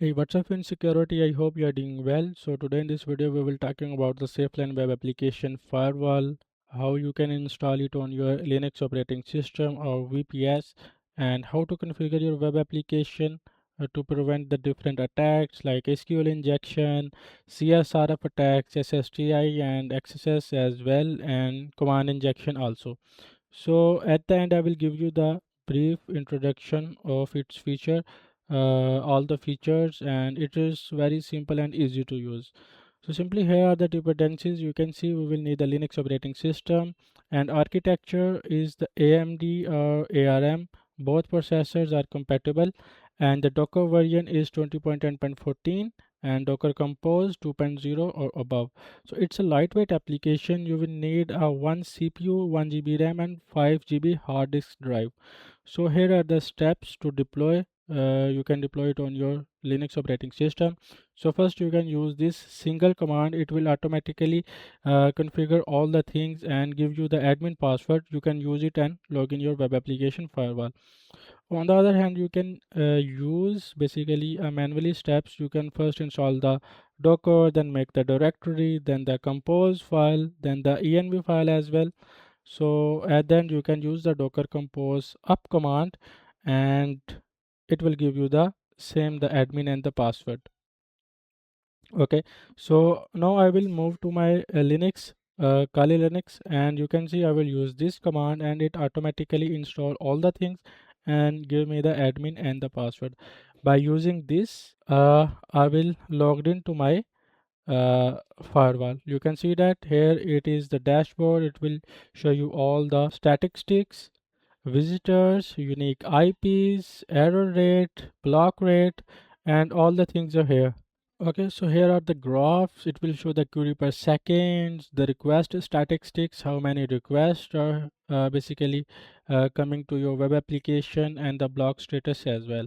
Hey, what's up in security? I hope you are doing well. So today in this video we will talking about the SafeLine Web Application Firewall, how you can install it on your Linux operating system or VPS, and how to configure your web application to prevent the different attacks like SQL injection, CSRF attacks, SSTI and XSS as well, and command injection also. So at the end, I will give you the brief introduction of its feature, all the features, and it is very simple and easy to use. So simply here are the dependencies. You can see we will need the Linux operating system, and architecture is the AMD or ARM. Both processors are compatible, and the Docker version is 20.10.14 and Docker Compose 2.0 or above. So it's a lightweight application. You will need a one CPU, 1 GB RAM and 5 GB hard disk drive. So here are the steps to deploy. You can deploy it on your Linux operating system. So first you can use this single command. It will automatically configure all the things and give you the admin password. You can use it and log in your web application firewall. On the other hand, you can use basically manually steps. You can first install the Docker, then make the directory, then the compose file, then the env file as well. So at the end you can use the docker compose up command, and it will give you the same the admin and the password. Okay, so now I will move to my Linux, Kali Linux, and you can see I will use this command and it automatically install all the things and give me the admin and the password. By using this, I will logged into my firewall. You can see that here it is the dashboard. It will show you all the statistics, visitors, unique IPs, error rate, block rate, and all the things are here. Okay, so here are the graphs. It will show the query per second, the request statistics, how many requests are basically coming to your web application, and the block status as well.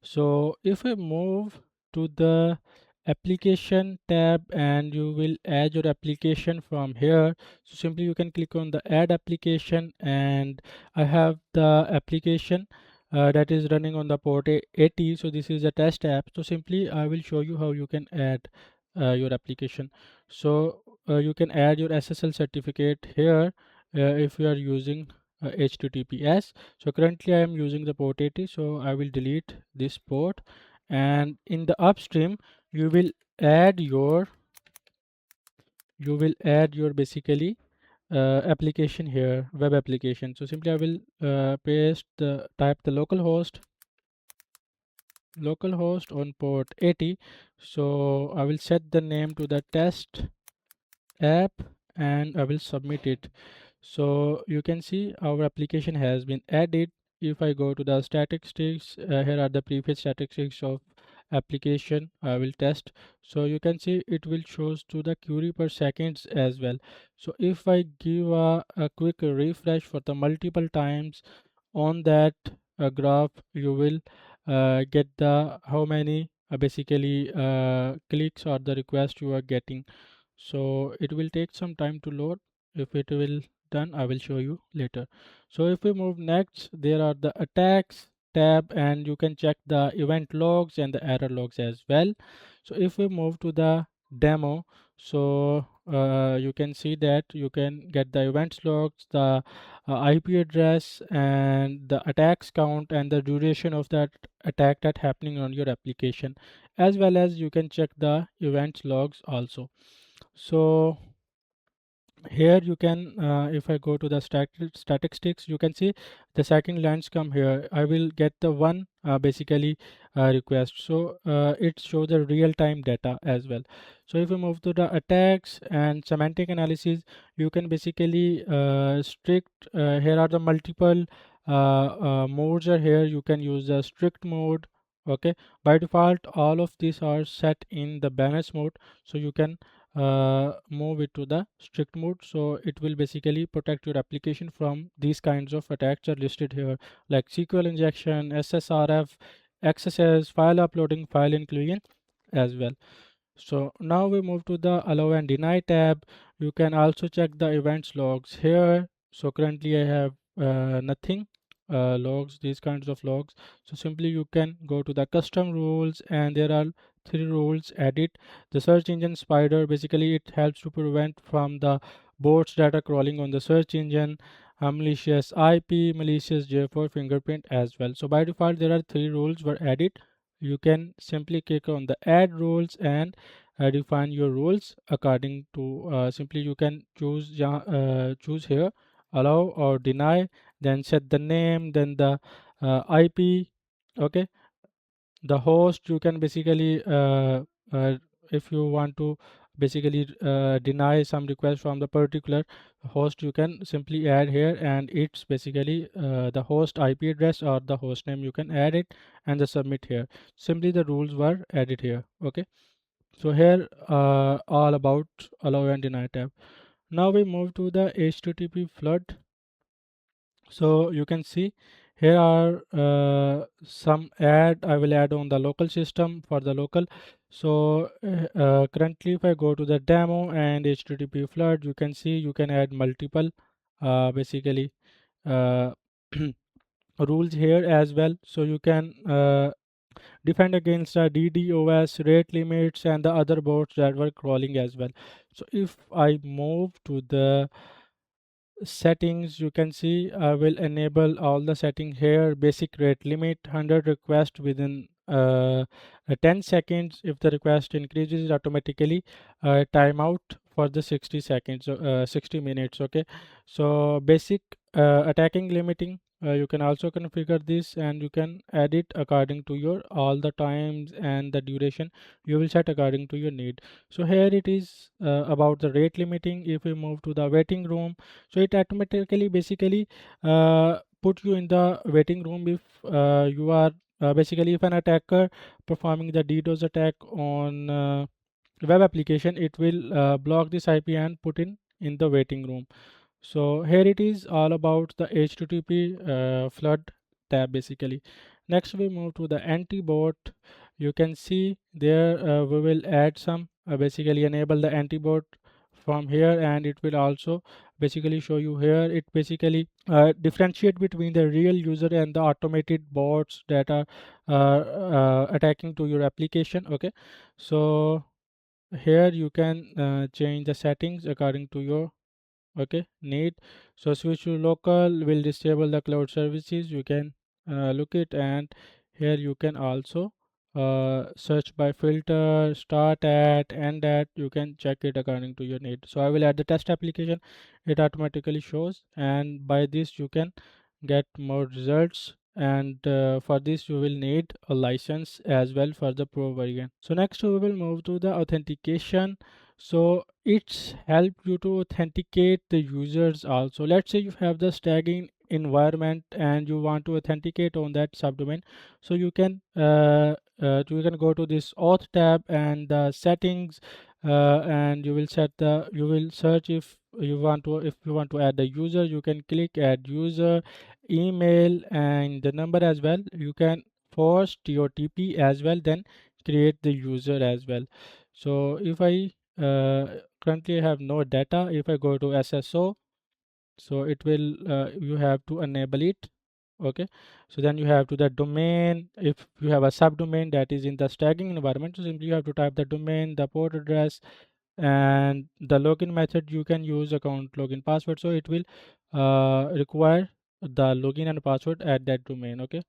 So if we move to the application tab and you will add your application from here, so simply you can click on the add application, and I have the application that is running on the port 80. So this is a test app. So simply I will show you how you can add your application. So you can add your SSL certificate here if you are using HTTPS. So currently I am using the port 80, so I will delete this port, and in the upstream you will add your basically application here, web application. So simply I will paste the type the localhost on port 80. So I will set the name to the test app and I will submit it. So you can see our application has been added. If I go to the statistics, here are the previous statistics of application I will test. So you can see it will shows to the query per seconds as well. So if I give a quick refresh for the multiple times on that graph, you will get the how many basically clicks or the request you are getting. So it will take some time to load. If it will done, I will show you later. So if we move next, there are the attacks tab, and you can check the event logs and the error logs as well. So if we move to the demo, so you can see that you can get the events logs, the IP address, and the attacks count, and the duration of that attack that happening on your application, as well as you can check the events logs also. So here you can if I go to the statistics, you can see the second lines come here. I will get the one basically request. So it shows the real-time data as well. So if we move to the attacks and semantic analysis, you can basically strict here are the multiple modes are here. You can use the strict mode. Okay, by default all of these are set in the balance mode, so you can move it to the strict mode. So it will basically protect your application from these kinds of attacks are listed here, like SQL injection, SSRF, XSS, file uploading, file inclusion as well. So now we move to the allow and deny tab. You can also check the events logs here. So currently I have nothing logs, these kinds of logs. So simply you can go to the custom rules, and there are three rules. Edit the search engine spider. Basically it helps to prevent from the bots that are crawling on the search engine, malicious IP, malicious J4 fingerprint as well. So by default there are three rules for edit. You can simply click on the add rules and define your rules according to simply you can choose here allow or deny, then set the name, then the IP. Okay, the host you can basically uh, if you want to basically deny some request from the particular host, you can simply add here, and it's basically the host IP address or the host name. You can add it and the submit here. Simply the rules were added here. Okay, so here all about allow and deny tab. Now we move to the HTTP flood. So you can see here are some add I will add on the local system for the local. So currently if I go to the demo and HTTP flood, you can see you can add multiple basically uh, rules here as well. So you can defend against the DDoS, rate limits, and the other bots that were crawling as well. So if I move to the settings, you can see I will enable all the settings here. Basic rate limit 100 requests within 10 seconds. If the request increases automatically, timeout for the 60 seconds, 60 minutes. Okay, so basic attacking limiting, you can also configure this, and you can add it according to your all the times and the duration you will set according to your need. So here it is about the rate limiting. If we move to the waiting room, so it automatically basically put you in the waiting room if you are basically if an attacker performing the DDoS attack on web application, it will block this IP and put in the waiting room. So here it is all about the HTTP flood tab basically. Next we move to the anti-bot. You can see there we will add some basically enable the anti-bot from here, and it will also basically show you here. It basically differentiate between the real user and the automated bots that are attacking to your application. Okay, so here you can change the settings according to your need. So switch to local will disable the cloud services. You can look it, and here you can also search by filter, start at, end at. You can check it according to your need. So I will add the test application. It automatically shows, and by this you can get more results, and for this you will need a license as well for the pro version. So next we will move to the authentication. So it's help you to authenticate the users also. Let's say you have the staging environment and you want to authenticate on that subdomain. So you can go to this auth tab and the settings, and you will set the you will search if you want to add the user. You can click add user, email, and the number as well. You can force TOTP as well, then create the user as well. So if I currently have no data, if I go to SSO, so it will you have to enable it. Okay, so then you have to the domain. If you have a subdomain that is in the staging environment, so simply you have to type the domain, the port address, and the login method. You can use account login password, so it will require the login and password at that domain. Okay,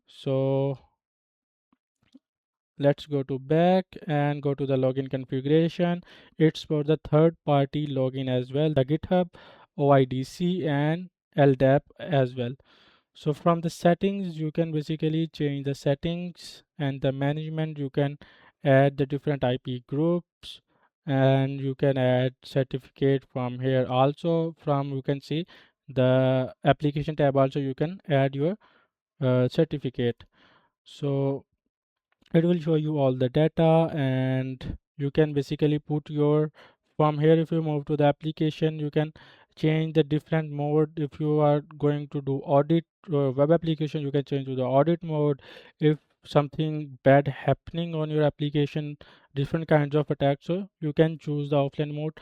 so let's go to back and go to the login configuration. It's for the third party login as well, the GitHub, OIDC, and LDAP as well. So from the settings you can basically change the settings, and the management you can add the different IP groups, and you can add certificate from here. Also from you can see the application tab, also you can add your certificate. So it will show you all the data, and you can basically put your from here. If you move to the application, you can change the different mode. If you are going to do audit web application, you can change to the audit mode. If something bad happening on your application, different kinds of attacks, so you can choose the offline mode.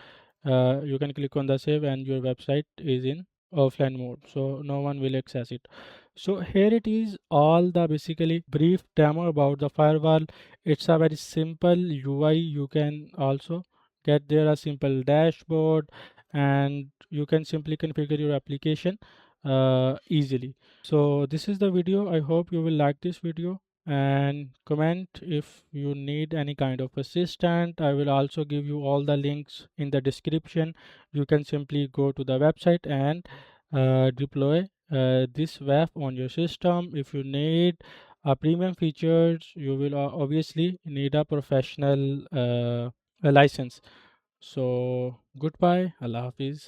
You can click on the save and your website is in offline mode, so no one will access it. So here it is, all the basically brief demo about the firewall. It's a very simple UI. You can also get there a simple dashboard, and you can simply configure your application easily. So this is the video. I hope you will like this video, and comment if you need any kind of assistant. I will also give you all the links in the description. You can simply go to the website and deploy this WAF on your system. If you need premium features, you will obviously need a professional a license. So goodbye, Allah Hafiz.